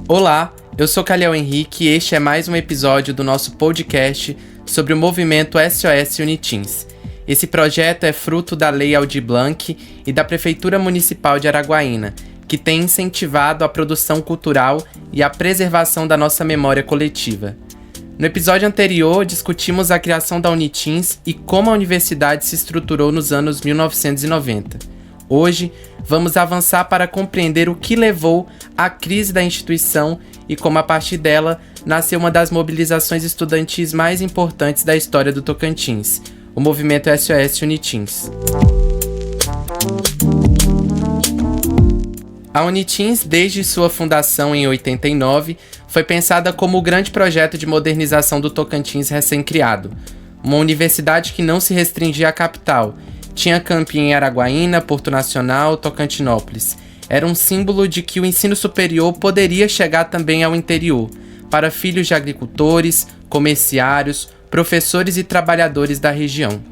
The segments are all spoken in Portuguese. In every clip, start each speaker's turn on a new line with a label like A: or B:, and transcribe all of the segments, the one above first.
A: Olá, eu sou Caliel Henrique e este é mais um episódio do nosso podcast sobre o movimento SOS Uniteens. Esse projeto é fruto da Lei Aldir Blanc e da Prefeitura Municipal de Araguaína, que tem incentivado a produção cultural e a preservação da nossa memória coletiva. No episódio anterior, discutimos a criação da Uniteens e como a universidade se estruturou nos anos 1990. Hoje, vamos avançar para compreender o que levou à crise da instituição e como, a partir dela, nasceu uma das mobilizações estudantis mais importantes da história do Tocantins, o movimento SOS Uniteens. A Uniteens, desde sua fundação em 89, foi pensada como o grande projeto de modernização do Tocantins recém-criado. Uma universidade que não se restringia à capital. Tinha campi em Araguaína, Porto Nacional, Tocantinópolis. Era um símbolo de que o ensino superior poderia chegar também ao interior, para filhos de agricultores, comerciários, professores e trabalhadores da região.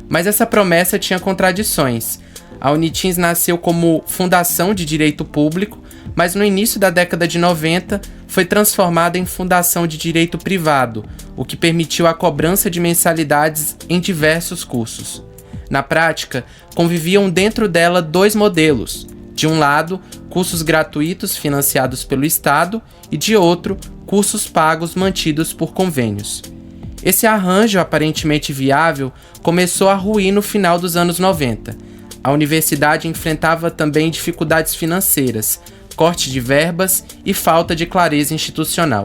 A: Mas essa promessa tinha contradições. A Uniteens nasceu como fundação de direito público, mas no início da década de 90 foi transformada em fundação de direito privado, o que permitiu a cobrança de mensalidades em diversos cursos. Na prática, conviviam dentro dela dois modelos. De um lado, cursos gratuitos financiados pelo Estado e, de outro, cursos pagos mantidos por convênios. Esse arranjo aparentemente viável começou a ruir no final dos anos 90. A universidade enfrentava também dificuldades financeiras, corte de verbas e falta de clareza institucional.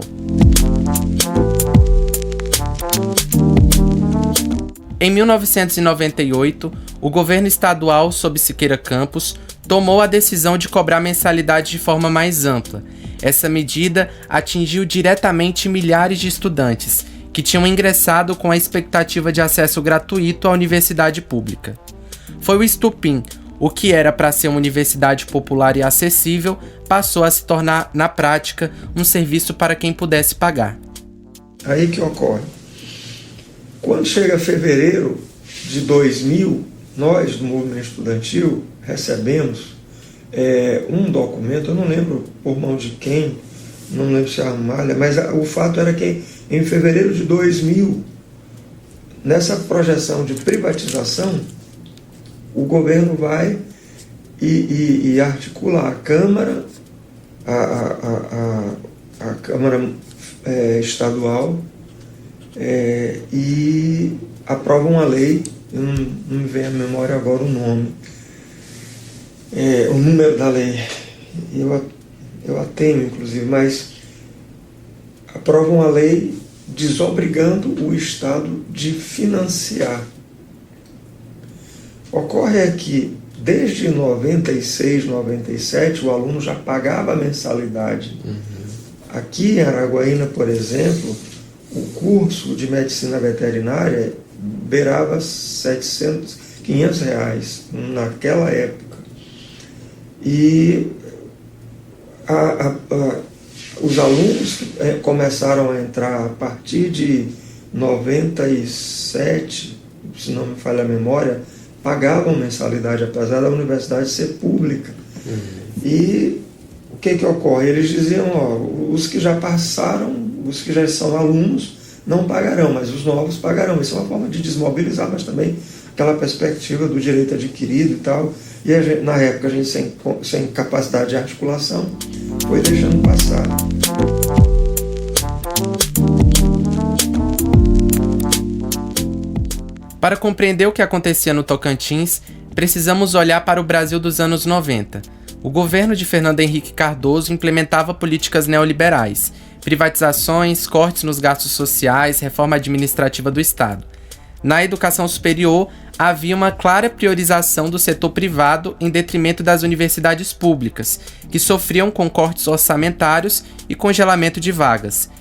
A: Em 1998, o governo estadual, sob Siqueira Campos, tomou a decisão de cobrar mensalidade de forma mais ampla. Essa medida atingiu diretamente milhares de estudantes, que tinham ingressado com a expectativa de acesso gratuito à universidade pública. Foi o estupim. O que era para ser uma universidade popular e acessível passou a se tornar, na prática, um serviço para quem pudesse pagar.
B: Aí que ocorre. Quando chega fevereiro de 2000, nós, do movimento estudantil, recebemos um documento, eu não lembro por mão de quem, não lembro se é a Amália, mas o fato era que em fevereiro de 2000, nessa projeção de privatização, o governo vai e articula a Câmara, a Câmara estadual, e aprova uma lei, eu não me vem à memória agora o nome, o número da lei, eu a tenho inclusive, mas aprova uma lei desobrigando o Estado de financiar. Ocorre que desde 96, 97, o aluno já pagava a mensalidade. Aqui em Araguaína, por exemplo, o curso de medicina veterinária beirava R$500 naquela época. E os alunos começaram a entrar a partir de 97, se não me falha a memória, pagavam mensalidade, apesar da universidade ser pública. E o que ocorre? Eles diziam, os que já passaram, os que já são alunos, não pagarão, mas os novos pagarão. Isso é uma forma de desmobilizar, mas também aquela perspectiva do direito adquirido e tal. E na época, a gente sem capacidade de articulação, foi deixando passar.
A: Para compreender o que acontecia no Tocantins, precisamos olhar para o Brasil dos anos 90. O governo de Fernando Henrique Cardoso implementava políticas neoliberais, privatizações, cortes nos gastos sociais, reforma administrativa do Estado. Na educação superior, havia uma clara priorização do setor privado em detrimento das universidades públicas, que sofriam com cortes orçamentários e congelamento de vagas.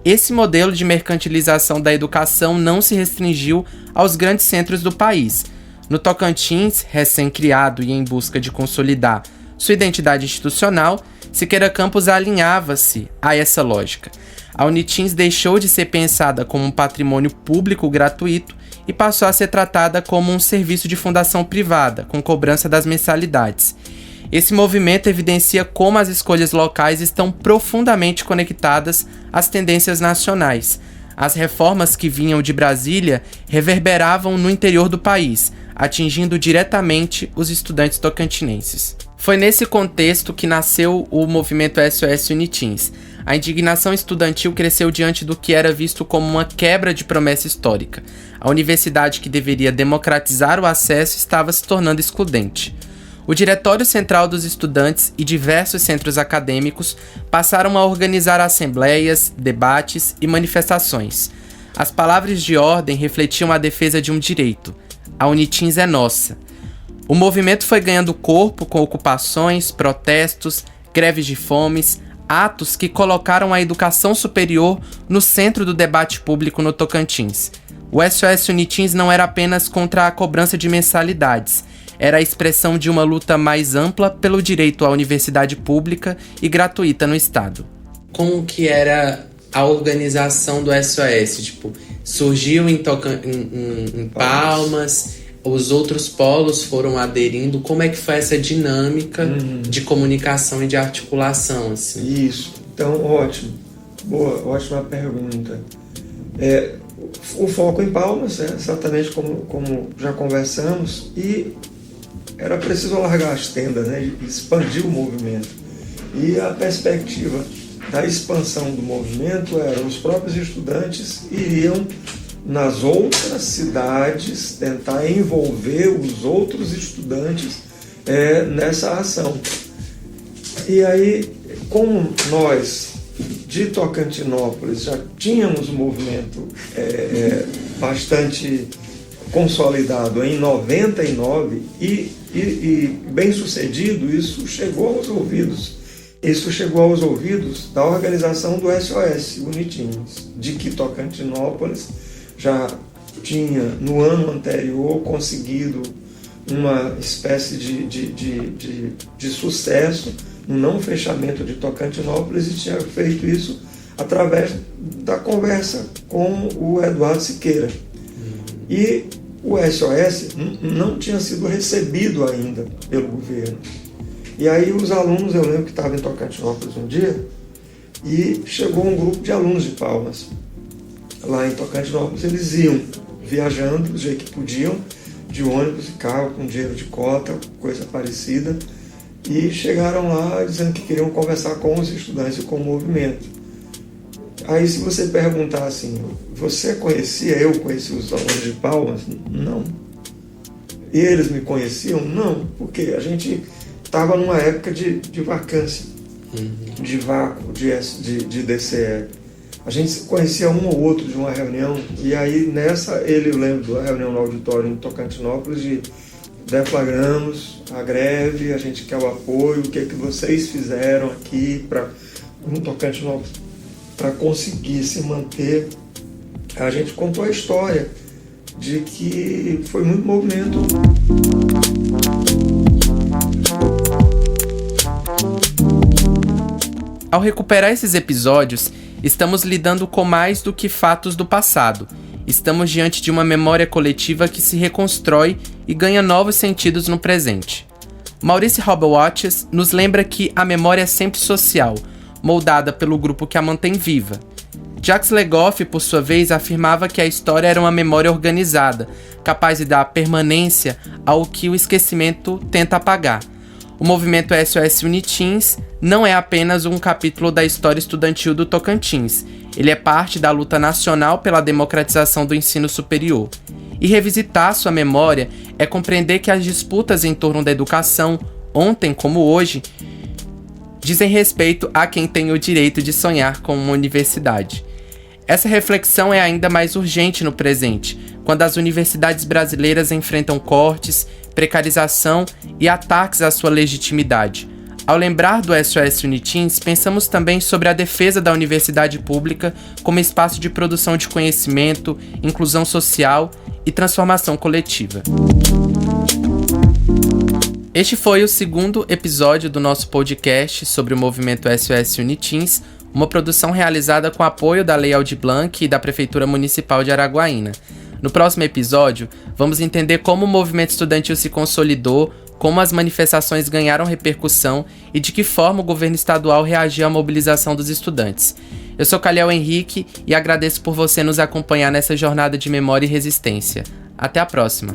A: Esse modelo de mercantilização da educação não se restringiu aos grandes centros do país. No Tocantins, recém-criado e em busca de consolidar sua identidade institucional, Siqueira Campos alinhava-se a essa lógica. A Uniteens deixou de ser pensada como um patrimônio público gratuito e passou a ser tratada como um serviço de fundação privada, com cobrança das mensalidades. Esse movimento evidencia como as escolhas locais estão profundamente conectadas às tendências nacionais. As reformas que vinham de Brasília reverberavam no interior do país, atingindo diretamente os estudantes tocantinenses. Foi nesse contexto que nasceu o movimento SOS Unitins. A indignação estudantil cresceu diante do que era visto como uma quebra de promessa histórica. A universidade, que deveria democratizar o acesso, estava se tornando excludente. O Diretório Central dos Estudantes e diversos centros acadêmicos passaram a organizar assembleias, debates e manifestações. As palavras de ordem refletiam a defesa de um direito. A Unitins é nossa. O movimento foi ganhando corpo com ocupações, protestos, greves de fomes, atos que colocaram a educação superior no centro do debate público no Tocantins. O SOS Unitins não era apenas contra a cobrança de mensalidades, era a expressão de uma luta mais ampla pelo direito à universidade pública e gratuita no estado. Como que era a organização do SOS? Tipo, surgiu em Palmas, os outros polos foram aderindo. Como é que foi essa dinâmica de comunicação e de articulação? Assim?
B: Isso. Então, ótimo. Boa, ótima pergunta. O foco em Palmas, exatamente como já conversamos, e era preciso alargar as tendas, né, expandir o movimento. E a perspectiva da expansão do movimento era os próprios estudantes iriam nas outras cidades tentar envolver os outros estudantes nessa ação. E aí, como nós de Tocantinópolis já tínhamos um movimento bastante consolidado em 99 e bem sucedido, isso chegou aos ouvidos. Isso chegou aos ouvidos da organização do SOS Unitins, de que Tocantinópolis já tinha, no ano anterior, conseguido uma espécie de sucesso no não fechamento de Tocantinópolis, e tinha feito isso através da conversa com o Eduardo Siqueira. E o SOS não tinha sido recebido ainda pelo governo. E aí os alunos, eu lembro que estava em Tocantinópolis um dia, e chegou um grupo de alunos de Palmas. Lá em Tocantinópolis eles iam viajando do jeito que podiam, de ônibus e carro, com dinheiro de cota, coisa parecida, e chegaram lá dizendo que queriam conversar com os estudantes e com o movimento. Aí, se você perguntar assim, você conhecia, eu conheci os alunos de Palmas? Não. E eles me conheciam? Não, porque a gente estava numa época de vacância, de vácuo, de DCE. A gente conhecia um ou outro de uma reunião, e aí nessa, eu lembro da reunião no auditório em Tocantinópolis, de deflagramos a greve, a gente quer o apoio, o que é que vocês fizeram aqui no Tocantinópolis para conseguir se manter. A gente contou a história de que foi muito movimento.
A: Ao recuperar esses episódios, estamos lidando com mais do que fatos do passado. Estamos diante de uma memória coletiva que se reconstrói e ganha novos sentidos no presente. Maurice Robert nos lembra que a memória é sempre social, moldada pelo grupo que a mantém viva. Jacques Legoff, por sua vez, afirmava que a história era uma memória organizada, capaz de dar permanência ao que o esquecimento tenta apagar. O movimento SOS Unitins não é apenas um capítulo da história estudantil do Tocantins. Ele é parte da luta nacional pela democratização do ensino superior. E revisitar sua memória é compreender que as disputas em torno da educação, ontem como hoje, dizem respeito a quem tem o direito de sonhar com uma universidade. Essa reflexão é ainda mais urgente no presente, quando as universidades brasileiras enfrentam cortes, precarização e ataques à sua legitimidade. Ao lembrar do SOS Unitins, pensamos também sobre a defesa da universidade pública como espaço de produção de conhecimento, inclusão social e transformação coletiva. Este foi o segundo episódio do nosso podcast sobre o movimento SOS Unitins, uma produção realizada com apoio da Lei Aldir Blanc e da Prefeitura Municipal de Araguaína. No próximo episódio, vamos entender como o movimento estudantil se consolidou, como as manifestações ganharam repercussão e de que forma o governo estadual reagiu à mobilização dos estudantes. Eu sou Caliel Henrique e agradeço por você nos acompanhar nessa jornada de memória e resistência. Até a próxima!